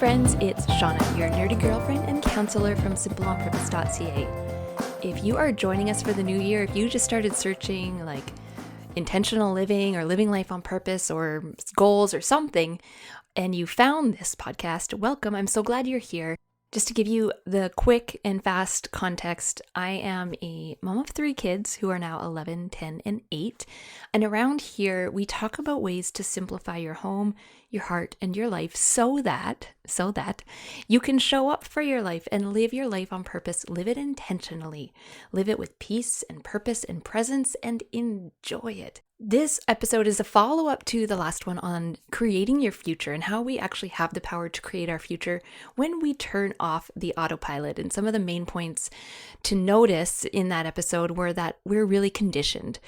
friends, it's Shauna, your nerdy girlfriend and counselor from simpleonpurpose.ca. If you are joining us for the new year, if you just started searching like intentional living or living life on purpose or goals or something, and you found this podcast, welcome. I'm so glad you're here. Just to give you the quick and fast context, I am a mom of 3 kids who are now 11, 10, and 8. And around here, we talk about ways to simplify your home, your heart, and your life so that you can show up for your life and live your life on purpose. Live it intentionally. Live it with peace and purpose and presence and enjoy it. This episode is a follow-up to the last one on creating your future and how we actually have the power to create our future when we turn off the autopilot. And some of the main points to notice in that episode were that we're really conditioned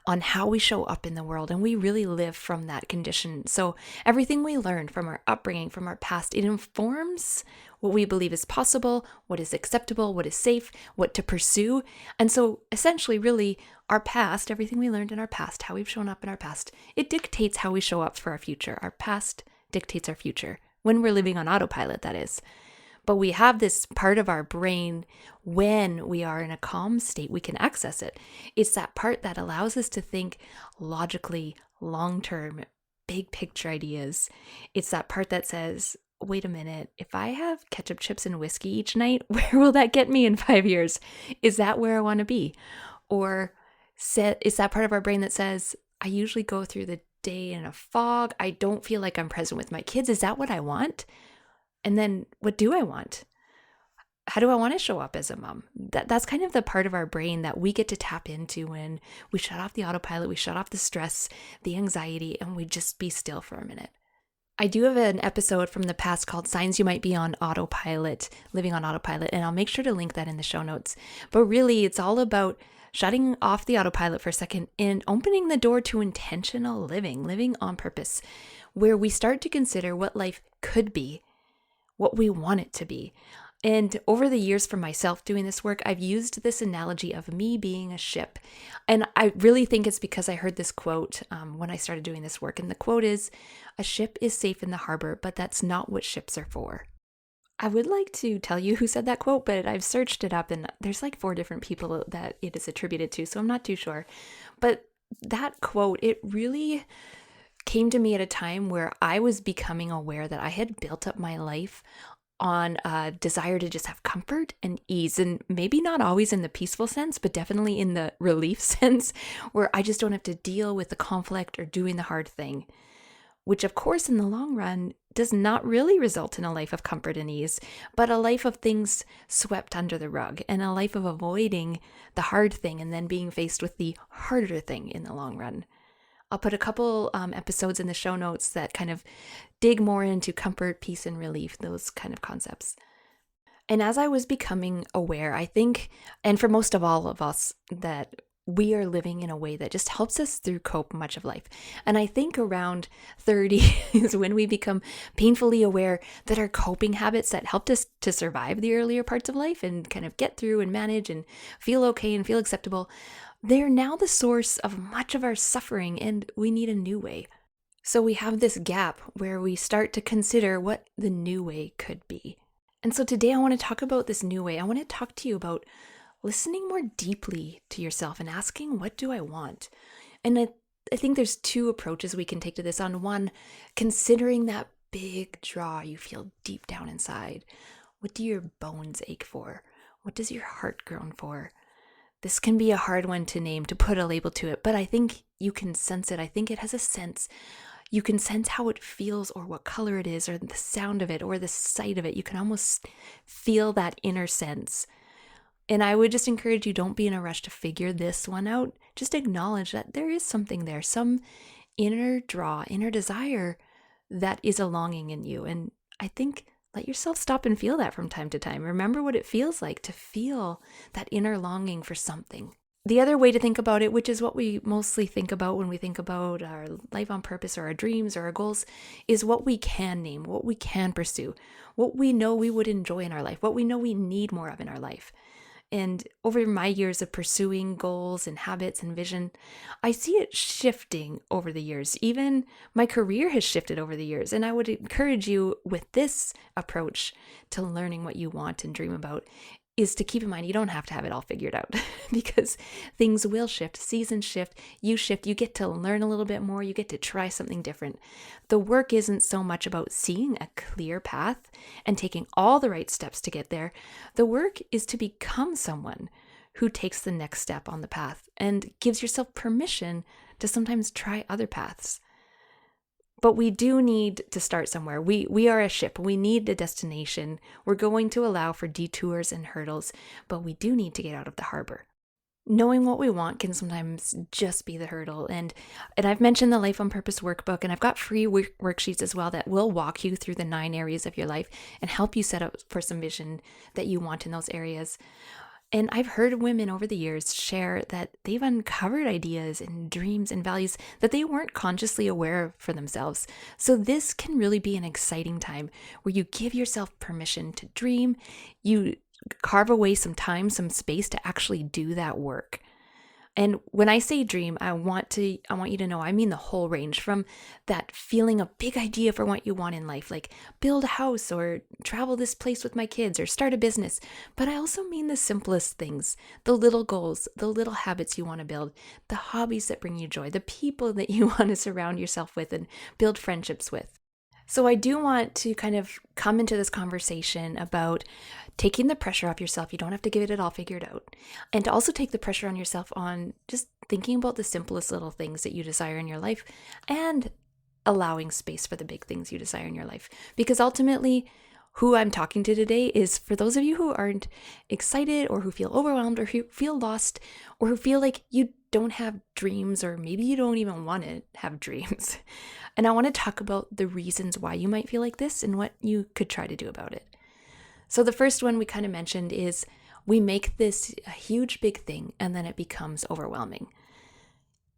on how we show up in the world, and we really live from that condition. So everything we learned from our upbringing, from our past, it informs what we believe is possible, what is acceptable, what is safe, what to pursue. And so essentially, really, our past, everything we learned in our past, how we've shown up in our past, it dictates how we show up for our future. Our past dictates our future, when we're living on autopilot, that is. But we have this part of our brain when we are in a calm state, we can access it. It's that part that allows us to think logically, long-term, big picture ideas. It's that part that says, wait a minute, if I have ketchup chips and whiskey each night, where will that get me in 5 years? Is that where I want to be? Or it's that part of our brain that says, I usually go through the day in a fog. I don't feel like I'm present with my kids. Is that what I want? And then what do I want? How do I want to show up as a mom? That's kind of the part of our brain that we get to tap into when we shut off the autopilot, we shut off the stress, the anxiety, and we just be still for a minute. I do have an episode from the past called Signs You Might Be on Autopilot, Living on Autopilot, and I'll make sure to link that in the show notes. But really, it's all about shutting off the autopilot for a second and opening the door to intentional living on purpose, where we start to consider what life could be, what we want it to be. And over the years for myself doing this work, I've used this analogy of me being a ship. And I really think it's because I heard this quote when I started doing this work. And the quote is, "A ship is safe in the harbor, but that's not what ships are for." I would like to tell you who said that quote, but I've searched it up and there's like 4 different people that it is attributed to, so I'm not too sure. But that quote, it really came to me at a time where I was becoming aware that I had built up my life on a desire to just have comfort and ease, and maybe not always in the peaceful sense, but definitely in the relief sense, where I just don't have to deal with the conflict or doing the hard thing, which of course in the long run does not really result in a life of comfort and ease, but a life of things swept under the rug and a life of avoiding the hard thing and then being faced with the harder thing in the long run. I'll put a couple episodes in the show notes that kind of dig more into comfort, peace, and relief, those kind of concepts. And as I was becoming aware, I think, and for most of all of us, that we are living in a way that just helps us through cope much of life. And I think around 30 is when we become painfully aware that our coping habits that helped us to survive the earlier parts of life and kind of get through and manage and feel okay and feel acceptable, they're now the source of much of our suffering, and we need a new way. So we have this gap where we start to consider what the new way could be. And so today I want to talk about this new way. I want to talk to you about listening more deeply to yourself and asking, what do I want? And I think there's 2 approaches we can take to this. On one, considering that big draw you feel deep down inside. What do your bones ache for? What does your heart groan for? This can be a hard one to name, to put a label to it, but I think you can sense it. I think it has a sense. You can sense how it feels or what color it is or the sound of it or the sight of it. You can almost feel that inner sense. And I would just encourage you, don't be in a rush to figure this one out. Just acknowledge that there is something there, some inner draw, inner desire that is a longing in you. And I think let yourself stop and feel that from time to time. Remember what it feels like to feel that inner longing for something. The other way to think about it, which is what we mostly think about when we think about our life on purpose or our dreams or our goals, is what we can name, what we can pursue, what we know we would enjoy in our life, what we know we need more of in our life. And over my years of pursuing goals and habits and vision, I see it shifting over the years. Even my career has shifted over the years. And I would encourage you with this approach to learning what you want and dream about is to keep in mind you don't have to have it all figured out because things will shift, seasons shift, you get to learn a little bit more, you get to try something different. The work isn't so much about seeing a clear path and taking all the right steps to get there. The work is to become someone who takes the next step on the path and gives yourself permission to sometimes try other paths. But we do need to start somewhere. We are a ship. We need a destination. We're going to allow for detours and hurdles, but we do need to get out of the harbor. Knowing what we want can sometimes just be the hurdle. And I've mentioned the Life on Purpose workbook, and I've got free worksheets as well that will walk you through the 9 areas of your life and help you set up for some vision that you want in those areas. And I've heard women over the years share that they've uncovered ideas and dreams and values that they weren't consciously aware of for themselves. So this can really be an exciting time where you give yourself permission to dream. You carve away some time, some space to actually do that work. And when I say dream, I want you to know, I mean the whole range, from that feeling a big idea for what you want in life, like build a house or travel this place with my kids or start a business. But I also mean the simplest things, the little goals, the little habits you want to build, the hobbies that bring you joy, the people that you want to surround yourself with and build friendships with. So I do want to kind of come into this conversation about taking the pressure off yourself. You don't have to give it all figured out. And to also take the pressure on yourself on just thinking about the simplest little things that you desire in your life and allowing space for the big things you desire in your life. Because ultimately, who I'm talking to today is for those of you who aren't excited or who feel overwhelmed or who feel lost or who feel like you don't have dreams, or maybe you don't even want to have dreams. And I want to talk about the reasons why you might feel like this and what you could try to do about it. So the first one we kind of mentioned is we make this a huge big thing and then it becomes overwhelming.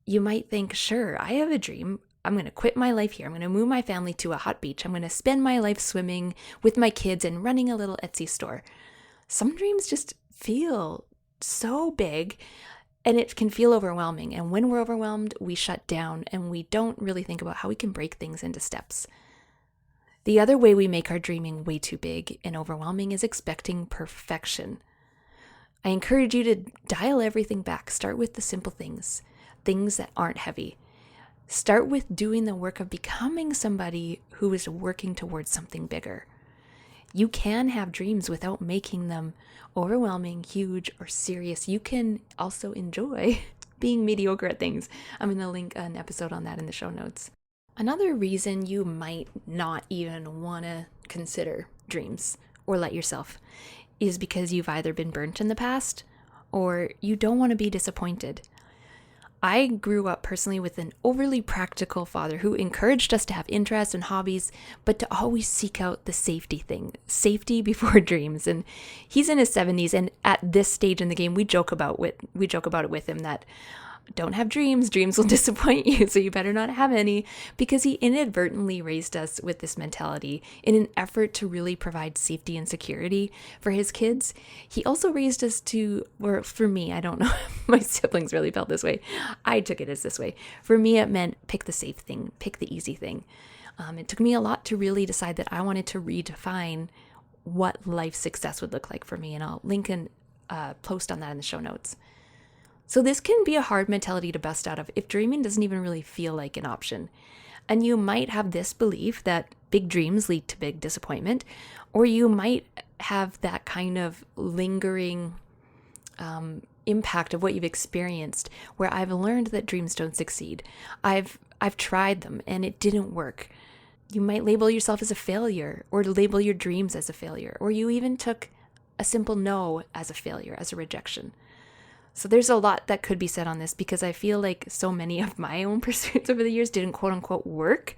You might think, sure, I have a dream. I'm going to quit my life here. I'm going to move my family to a hot beach. I'm going to spend my life swimming with my kids and running a little Etsy store. Some dreams just feel so big and it can feel overwhelming. And when we're overwhelmed, we shut down and we don't really think about how we can break things into steps. The other way we make our dreaming way too big and overwhelming is expecting perfection. I encourage you to dial everything back. Start with the simple things that aren't heavy. Start with doing the work of becoming somebody who is working towards something bigger. You can have dreams without making them overwhelming, huge, or serious. You can also enjoy being mediocre at things. I'm going to link an episode on that in the show notes. Another reason you might not even want to consider dreams or let yourself is because you've either been burnt in the past or you don't want to be disappointed. I grew up personally with an overly practical father who encouraged us to have interests and hobbies, but to always seek out the safety before dreams. And he's in his 70s, and at this stage in the game, we joke about it with him that don't have dreams will disappoint you, so you better not have any, because he inadvertently raised us with this mentality in an effort to really provide safety and security for his kids. He also raised us to, or for me, I don't know, my siblings really felt this way. I took it as this way. For me, it meant pick the safe thing, pick the easy thing. It took me a lot to really decide that I wanted to redefine what life success would look like for me, and I'll link a post on that in the show notes. So this can be a hard mentality to bust out of if dreaming doesn't even really feel like an option. And you might have this belief that big dreams lead to big disappointment, or you might have that kind of lingering impact of what you've experienced, where I've learned that dreams don't succeed. I've tried them and it didn't work. You might label yourself as a failure, or label your dreams as a failure, or you even took a simple no as a failure, as a rejection. So there's a lot that could be said on this, because I feel like so many of my own pursuits over the years didn't quote unquote work.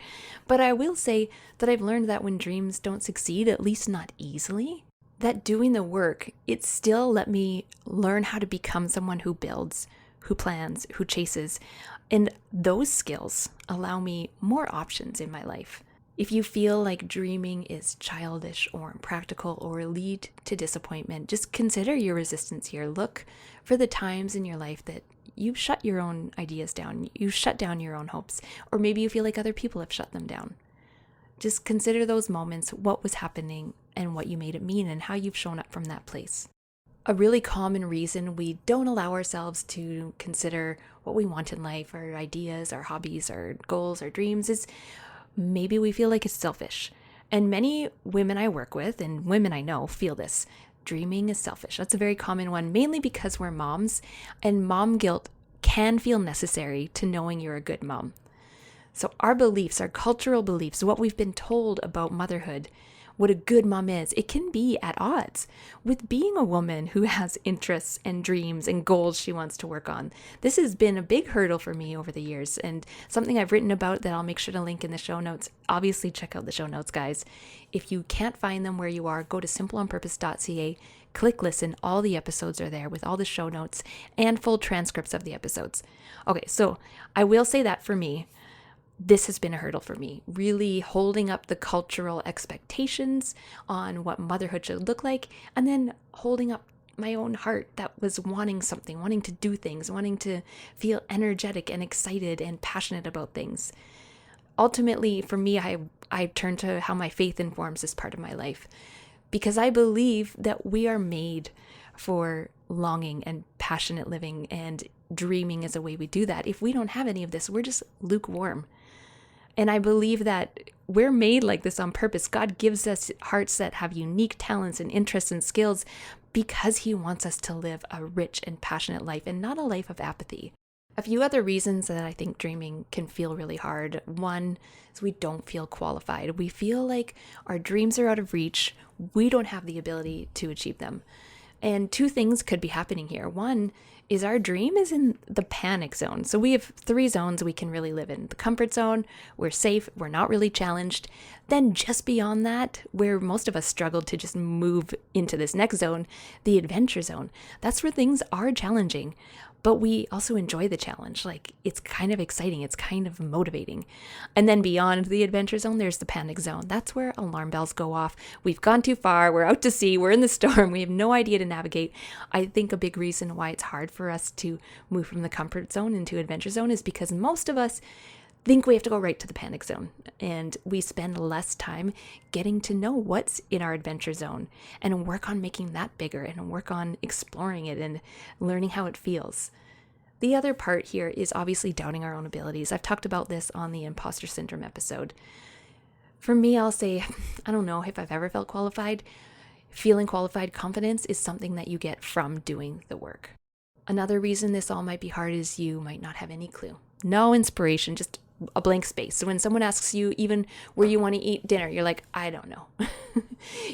But I will say that I've learned that when dreams don't succeed, at least not easily, that doing the work, it still let me learn how to become someone who builds, who plans, who chases. And those skills allow me more options in my life. If you feel like dreaming is childish or impractical or lead to disappointment, just consider your resistance here. Look for the times in your life that you shut your own ideas down, you shut down your own hopes, or maybe you feel like other people have shut them down. Just consider those moments, what was happening and what you made it mean and how you've shown up from that place. A really common reason we don't allow ourselves to consider what we want in life, our ideas, our hobbies, our goals, our dreams is maybe we feel like it's selfish. And many women I work with and women I know feel this. Dreaming is selfish. That's a very common one, mainly because we're moms, and mom guilt can feel necessary to knowing you're a good mom. So our beliefs, our cultural beliefs, what we've been told about motherhood, what a good mom is, it can be at odds with being a woman who has interests and dreams and goals she wants to work on. This has been a big hurdle for me over the years and something I've written about that I'll make sure to link in the show notes. Obviously, check out the show notes, guys. If you can't find them where you are, go to simpleonpurpose.ca, click listen. All the episodes are there with all the show notes and full transcripts of the episodes. Okay, so I will say that for me, this has been a hurdle for me, really holding up the cultural expectations on what motherhood should look like, and then holding up my own heart that was wanting something, wanting to do things, wanting to feel energetic and excited and passionate about things. Ultimately, for me, I turn to how my faith informs this part of my life, because I believe that we are made for longing and passionate living, and dreaming is a way we do that. If we don't have any of this, we're just lukewarm. And I believe that we're made like this on purpose. God gives us hearts that have unique talents and interests and skills because He wants us to live a rich and passionate life and not a life of apathy. A few other reasons that I think dreaming can feel really hard. One is we don't feel qualified. We feel like our dreams are out of reach. We don't have the ability to achieve them. And two things could be happening here. One is our dream is in the panic zone. So we have 3 zones we can really live in. The comfort zone, we're safe, we're not really challenged. Then just beyond that, where most of us struggle to just move into this next zone, the adventure zone. That's where things are challenging, but we also enjoy the challenge. Like, it's kind of exciting, it's kind of motivating. And then beyond the adventure zone, there's the panic zone. That's where alarm bells go off. We've gone too far, we're out to sea, we're in the storm, we have no idea to navigate. I think a big reason why it's hard for us to move from the comfort zone into adventure zone is because most of us think we have to go right to the panic zone, and we spend less time getting to know what's in our adventure zone and work on making that bigger and work on exploring it and learning how it feels. The other part here is obviously doubting our own abilities. I've talked about this on the imposter syndrome episode. For me, I'll say, I don't know if I've ever felt qualified. Feeling qualified, confidence is something that you get from doing the work. Another reason this all might be hard is you might not have any clue. No inspiration, just a blank space. So when someone asks you even where you want to eat dinner, you're like, I don't know.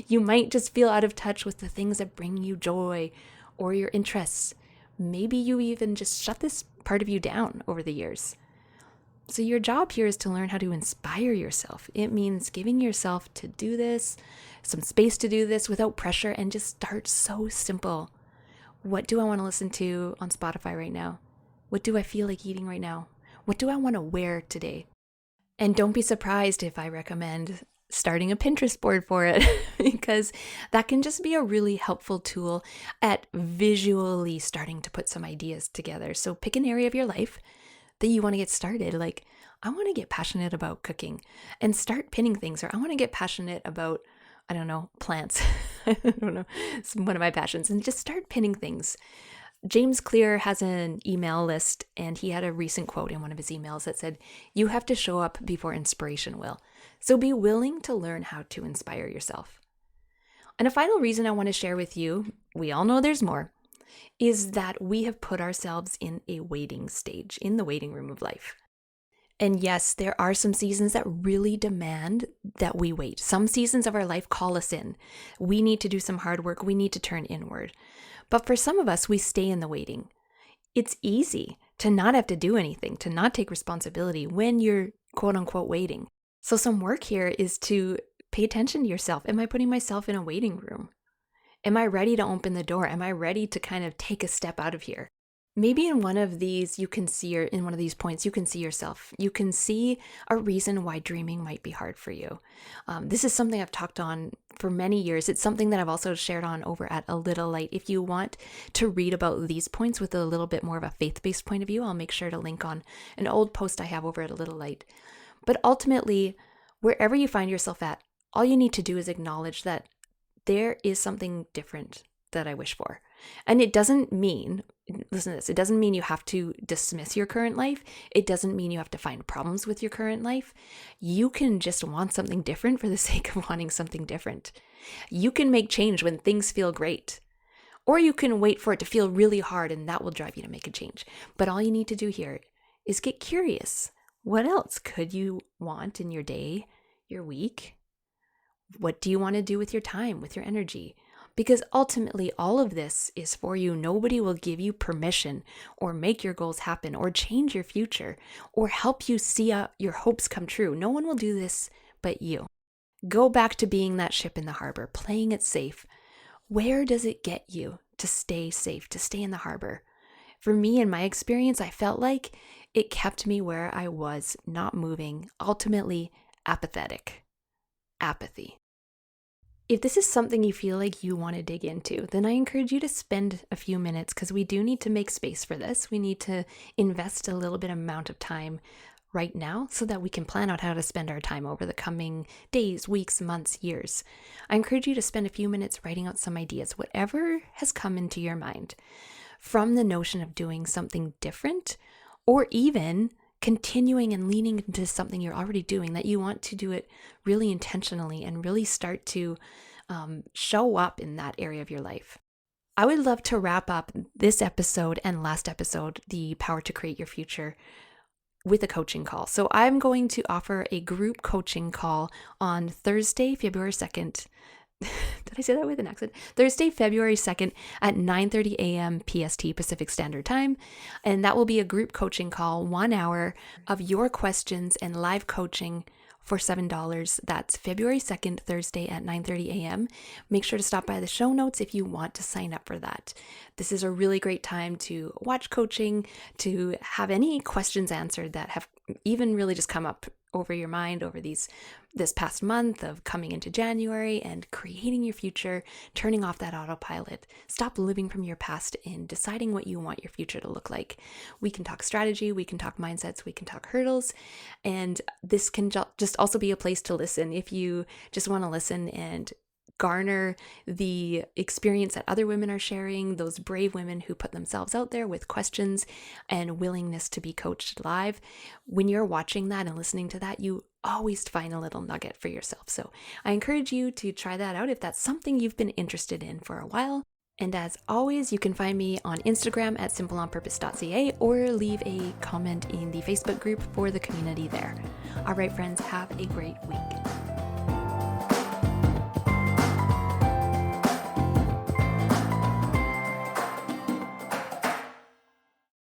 You might just feel out of touch with the things that bring you joy or your interests. Maybe you even just shut this part of you down over the years. So your job here is to learn how to inspire yourself. It means giving yourself to do this, some space to do this without pressure, and just start so simple. What do I want to listen to on Spotify right now? What do I feel like eating right now? What do I want to wear today? And don't be surprised if I recommend starting a Pinterest board for it, because that can just be a really helpful tool at visually starting to put some ideas together. So pick an area of your life that you want to get started. Like, I want to get passionate about cooking, and start pinning things. Or I want to get passionate about, I don't know, plants. I don't know. It's one of my passions. And just start pinning things. James Clear has an email list, and he had a recent quote in one of his emails that said, "You have to show up before inspiration will. So be willing to learn how to inspire yourself." And a final reason I want to share with you, we all know there's more, is that we have put ourselves in a waiting stage, in the waiting room of life. And yes, there are some seasons that really demand that we wait. Some seasons of our life call us in. We need to do some hard work. We need to turn inward. But for some of us, we stay in the waiting. It's easy to not have to do anything, to not take responsibility when you're quote unquote waiting. So some work here is to pay attention to yourself. Am I putting myself in a waiting room? Am I ready to open the door? Am I ready to kind of take a step out of here? Maybe in one of these, you can see, or in one of these points, you can see yourself. You can see a reason why dreaming might be hard for you. This is something I've talked on for many years. It's something that I've also shared on over at A Little Light. If you want to read about these points with a little bit more of a faith-based point of view, I'll make sure to link on an old post I have over at A Little Light. But ultimately, wherever you find yourself at, all you need to do is acknowledge that there is something different that I wish for. And it doesn't mean, listen to this, it doesn't mean you have to dismiss your current life. It doesn't mean you have to find problems with your current life. You can just want something different for the sake of wanting something different. You can make change when things feel great. Or you can wait for it to feel really hard, and that will drive you to make a change. But all you need to do here is get curious. What else could you want in your day, your week? What do you want to do with your time, with your energy? Because ultimately, all of this is for you. Nobody will give you permission or make your goals happen or change your future or help you see your hopes come true. No one will do this but you. Go back to being that ship in the harbor, playing it safe. Where does it get you to stay safe, to stay in the harbor? For me, in my experience, I felt like it kept me where I was, not moving, ultimately apathetic. Apathy. If this is something you feel like you want to dig into, then I encourage you to spend a few minutes, because we do need to make space for this. We need to invest a little bit amount of time right now so that we can plan out how to spend our time over the coming days, weeks, months, years. I encourage you to spend a few minutes writing out some ideas, whatever has come into your mind, from the notion of doing something different, or even continuing and leaning into something you're already doing, that you want to do it really intentionally and really start to show up in that area of your life. I would love to wrap up this episode and last episode, The Power to Create Your Future, with a coaching call. So I'm going to offer a group coaching call on Thursday, February 2nd. Did I say that with an accent? Thursday, February 2nd at 9:30 a.m. PST, Pacific Standard Time. And that will be a group coaching call, 1 hour of your questions and live coaching for $7. That's February 2nd, Thursday at 9:30 a.m. Make sure to stop by the show notes if you want to sign up for that. This is a really great time to watch coaching, to have any questions answered that have even really just come up over your mind over this past month of coming into January and creating your future, turning off that autopilot. Stop living from your past and deciding what you want your future to look like. We can talk strategy, we can talk mindsets, we can talk hurdles, and this can just also be a place to listen if you just want to listen and garner the experience that other women are sharing, those brave women who put themselves out there with questions and willingness to be coached live. When you're watching that and listening to that, you always find a little nugget for yourself. So I encourage you to try that out if that's something you've been interested in for a while. And as always, you can find me on Instagram at simpleonpurpose.ca or leave a comment in the Facebook group for the community there. All right, friends, have a great week.